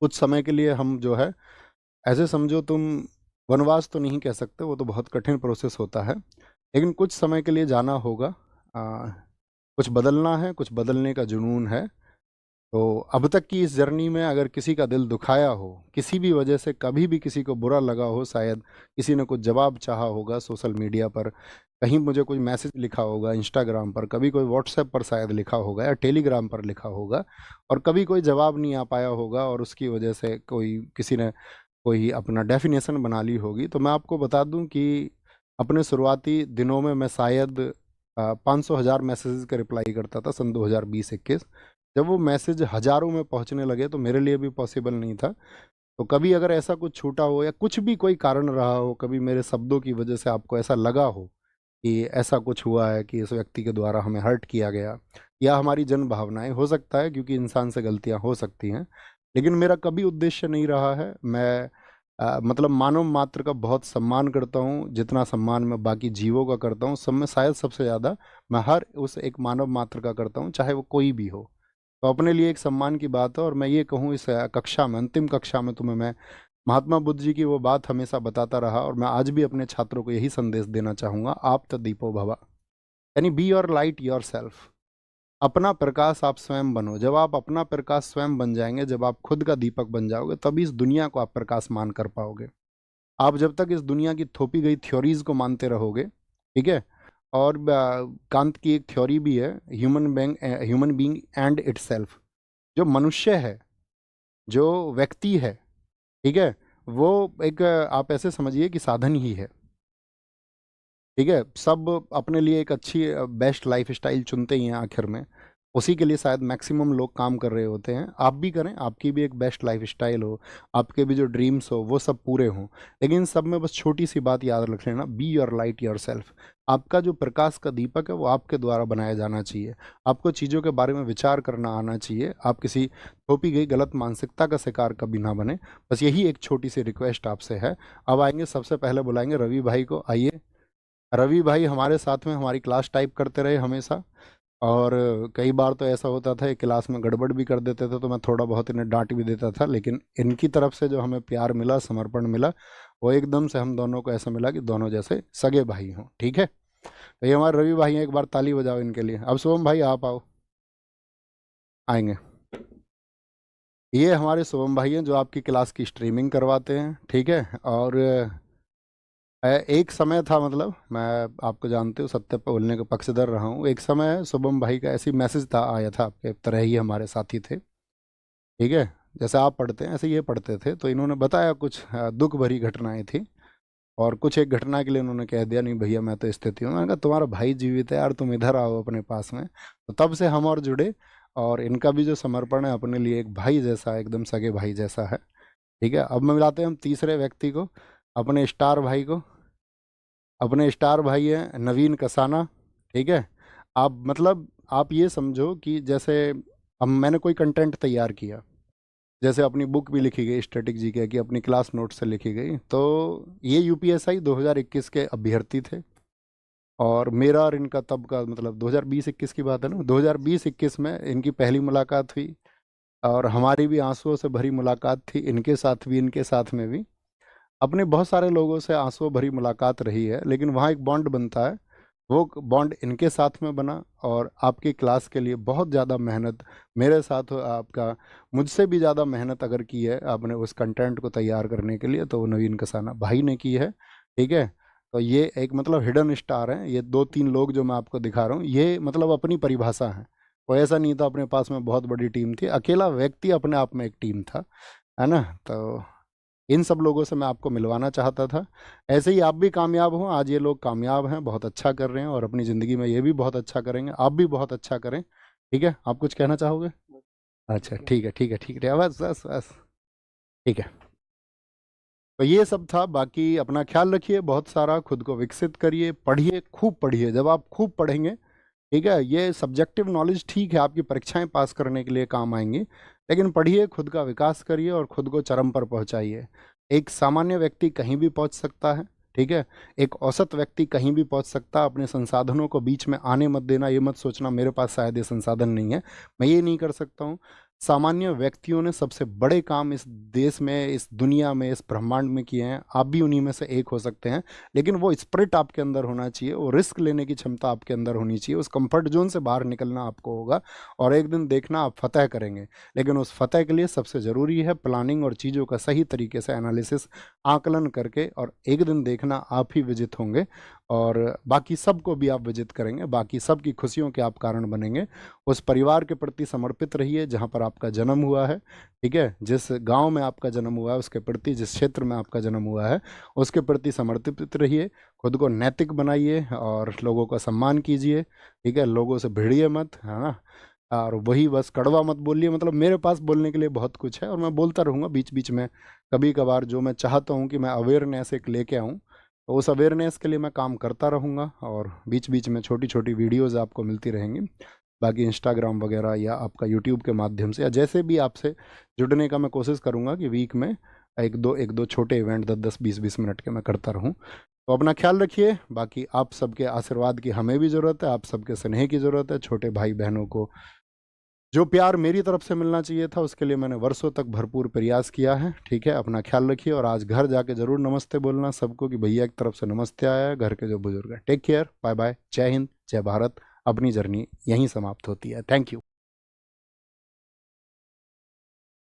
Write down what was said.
कुछ समय के लिए हम जो है, ऐसे समझो तुम, वनवास तो नहीं कह सकते, वो तो बहुत कठिन प्रोसेस होता है, लेकिन कुछ समय के लिए जाना होगा। कुछ बदलना है, कुछ बदलने का जुनून है। तो अब तक की इस जर्नी में अगर किसी का दिल दुखाया हो, किसी भी वजह से कभी भी किसी को बुरा लगा हो, शायद किसी ने कुछ जवाब चाहा होगा सोशल मीडिया पर, कहीं मुझे कोई मैसेज लिखा होगा इंस्टाग्राम पर, कभी कोई व्हाट्सएप पर शायद लिखा होगा या टेलीग्राम पर लिखा होगा, और कभी कोई जवाब नहीं आ पाया होगा और उसकी वजह से कोई किसी ने कोई अपना डेफिनेशन बना ली होगी, तो मैं आपको बता दूं कि अपने शुरुआती दिनों में मैं शायद 500,000 मैसेजेस का रिप्लाई करता था सन 2020-21। जब वो मैसेज हजारों में पहुंचने लगे तो मेरे लिए भी पॉसिबल नहीं था। तो कभी अगर ऐसा कुछ छूटा हो या कुछ भी कोई कारण रहा हो, कभी मेरे शब्दों की वजह से आपको ऐसा लगा हो कि ऐसा कुछ हुआ है कि इस व्यक्ति के द्वारा हमें हर्ट किया गया, या हमारी जन भावनाएं, हो सकता है क्योंकि इंसान से गलतियां हो सकती हैं, लेकिन मेरा कभी उद्देश्य नहीं रहा है। मैं मतलब मानव मात्र का बहुत सम्मान करता हूँ, जितना सम्मान मैं बाकी जीवों का करता हूँ सब में शायद सबसे ज़्यादा मैं हर उस एक मानव मात्र का करता हूँ, चाहे वो कोई भी हो। तो अपने लिए एक सम्मान की बात है। और मैं ये कहूँ, इस कक्षा में, अंतिम कक्षा में तुम्हें मैं महात्मा बुद्ध जी की वो बात हमेशा बताता रहा, और मैं आज भी अपने छात्रों को यही संदेश देना चाहूँगा, आप तो दीपो भवा, यानी be your light your self. अपना प्रकाश आप स्वयं बनो। जब आप अपना प्रकाश स्वयं बन जाएंगे, जब आप खुद का दीपक बन जाओगे, तभी इस दुनिया को आप प्रकाश मान कर पाओगे। आप जब तक इस दुनिया की थोपी गई थ्योरीज को मानते रहोगे, ठीक है, और कांत की एक थ्योरी भी है, ह्यूमन बीइंग एंड इटसेल्फ। जो मनुष्य है, जो व्यक्ति है, ठीक है, वो एक आप ऐसे समझिए कि साधन ही है। ठीक है, सब अपने लिए एक अच्छी बेस्ट लाइफ स्टाइल चुनते ही हैं आखिर में, उसी के लिए शायद मैक्सिमम लोग काम कर रहे होते हैं। आप भी करें, आपकी भी एक बेस्ट लाइफ स्टाइल हो, आपके भी जो ड्रीम्स हो वो सब पूरे हों, लेकिन सब में बस छोटी सी बात याद रख लेना, be your light your self. आपका जो प्रकाश का दीपक है वो आपके द्वारा बनाया जाना चाहिए। आपको चीज़ों के बारे में विचार करना आना चाहिए। आप किसी थोपी गई गलत मानसिकता का शिकार कभी ना बने। बस यही एक छोटी सी रिक्वेस्ट आपसे है। अब आएंगे, सबसे पहले बुलाएंगे रवि भाई को। आइए, रवि भाई हमारे साथ में हमारी क्लास टाइप करते रहे हमेशा, और कई बार तो ऐसा होता था ये क्लास में गड़बड़ भी कर देते थे, तो मैं थोड़ा बहुत इन्हें डांट भी देता था, लेकिन इनकी तरफ से जो हमें प्यार मिला, समर्पण मिला, वो एकदम से हम दोनों को ऐसा मिला कि दोनों जैसे सगे भाई हों। ठीक है, तो ये हमारे रवि भाई हैं, एक बार ताली बजाओ इनके लिए। अब शुभम भाई आप आओ, आएंगे। ये हमारे शुभम भाई हैं जो आपकी क्लास की स्ट्रीमिंग करवाते हैं। ठीक है, और एक समय था, मतलब मैं आपको जानते हो, सत्य पर बोलने का पक्षधर रहा हूँ। एक समय शुभम भाई का ऐसी मैसेज था, आया था, आपके तरह ही हमारे साथी थे। ठीक है, जैसे आप पढ़ते हैं ऐसे ये पढ़ते थे, तो इन्होंने बताया कुछ दुख भरी घटनाएं थी, और कुछ एक घटना के लिए उन्होंने कह दिया, नहीं भैया मैं तो स्थिति हूँ। मैंने कहा तुम्हारा भाई जीवित है यार, तुम इधर आओ अपने पास में। तो तब से हम और जुड़े, और इनका भी जो समर्पण है अपने लिए एक भाई जैसा है, एकदम सगे भाई जैसा है। ठीक है, अब मैं मिलाते हैं हम तीसरे व्यक्ति को, अपने स्टार भाई को। अपने स्टार भाई हैं नवीन कसाना। ठीक है, आप मतलब आप ये समझो कि जैसे अब मैंने कोई कंटेंट तैयार किया, जैसे अपनी बुक भी लिखी गई स्टैटिक जीके की, अपनी क्लास नोट से लिखी गई, तो ये यूपीएसआई 2021 के अभ्यर्थी थे, और मेरा और इनका तब का मतलब 2020-21 की बात है ना, 2020-21 में इनकी पहली मुलाकात हुई, और हमारी भी आंसुओं से भरी मुलाकात थी, इनके साथ भी इनके साथ में भी। अपने बहुत सारे लोगों से आंसुओं भरी मुलाकात रही है, लेकिन वहाँ एक बॉन्ड बनता है, वो बॉन्ड इनके साथ में बना। और आपकी क्लास के लिए बहुत ज़्यादा मेहनत मेरे साथ आपका, मुझसे भी ज़्यादा मेहनत अगर की है आपने उस कंटेंट को तैयार करने के लिए, तो वो नवीन कसाना भाई ने की है। ठीक है, तो ये एक मतलब हिडन स्टार हैं, ये दो तीन लोग जो मैं आपको दिखा रहा हूँ, ये मतलब अपनी परिभाषा है। कोई ऐसा नहीं था अपने पास में बहुत बड़ी टीम थी, अकेला व्यक्ति अपने आप में एक टीम था, है ना। तो इन सब लोगों से मैं आपको मिलवाना चाहता था। ऐसे ही आप भी कामयाब हों, आज ये लोग कामयाब हैं, बहुत अच्छा कर रहे हैं, और अपनी ज़िंदगी में ये भी बहुत अच्छा करेंगे, आप भी बहुत अच्छा करें। ठीक है, आप कुछ कहना चाहोगे? अच्छा, ठीक है ठीक है ठीक है, बस बस बस, ठीक है। तो ये सब था, बाकी अपना ख्याल रखिए, बहुत सारा खुद को विकसित करिए, पढ़िए, खूब पढ़िए। जब आप खूब पढ़ेंगे, ठीक है, ये सब्जेक्टिव नॉलेज ठीक है, आपकी परीक्षाएं पास करने के लिए काम आएंगी, लेकिन पढ़िए, खुद का विकास करिए, और खुद को चरम पर पहुंचाइए। एक सामान्य व्यक्ति कहीं भी पहुंच सकता है, ठीक है, एक औसत व्यक्ति कहीं भी पहुंच सकता है। अपने संसाधनों को बीच में आने मत देना, ये मत सोचना मेरे पास शायद ये संसाधन नहीं है, मैं ये नहीं कर सकता हूँ। सामान्य व्यक्तियों ने सबसे बड़े काम इस देश में, इस दुनिया में, इस ब्रह्मांड में किए हैं। आप भी उन्हीं में से एक हो सकते हैं, लेकिन वो स्पिरिट आपके अंदर होना चाहिए, वो रिस्क लेने की क्षमता आपके अंदर होनी चाहिए, उस कंफर्ट जोन से बाहर निकलना आपको होगा और एक दिन देखना आप फतह करेंगे। लेकिन उस फतह के लिए सबसे ज़रूरी है प्लानिंग और चीज़ों का सही तरीके से एनालिसिस, आकलन करके, और एक दिन देखना आप ही विजित होंगे और बाकी सबको भी आप विजित करेंगे, बाकी सबकी खुशियों के आप कारण बनेंगे। उस परिवार के प्रति समर्पित रहिए जहाँ पर आपका जन्म हुआ है, ठीक है, जिस गांव में आपका जन्म हुआ है उसके प्रति, जिस क्षेत्र में आपका जन्म हुआ है उसके प्रति समर्पित रहिए, खुद को नैतिक बनाइए और लोगों का सम्मान कीजिए, ठीक है, लोगों से भिड़िए मत, है ना, और वही बस कड़वा मत बोलिए। मतलब मेरे पास बोलने के लिए बहुत कुछ है और मैं बोलता रहूँगा बीच बीच में, कभी कभार जो मैं चाहता हूँ कि मैं अवेयरनेस एक लेके आऊँ, तो उस अवेयरनेस के लिए मैं काम करता रहूँगा और बीच बीच में छोटी छोटी वीडियोज़ आपको मिलती रहेंगी। बाकी इंस्टाग्राम वगैरह या आपका यूट्यूब के माध्यम से या जैसे भी आपसे जुड़ने का मैं कोशिश करूँगा कि वीक में एक दो छोटे इवेंट 10-10 20-20 मिनट के मैं करता रहूँ। तो अपना ख्याल रखिए। बाकी आप सबके आशीर्वाद की हमें भी ज़रूरत है, आप सबके स्नेह की ज़रूरत है। छोटे भाई बहनों को जो प्यार मेरी तरफ से मिलना चाहिए था उसके लिए मैंने वर्षों तक भरपूर प्रयास किया है, ठीक है। अपना ख्याल रखिए और आज घर जाके ज़रूर नमस्ते बोलना सबको कि भैया की तरफ से नमस्ते आया है, घर के जो बुजुर्ग हैं। टेक केयर, बाय बाय, जय हिंद, जय भारत। अपनी जर्नी यहीं समाप्त होती है। Thank you.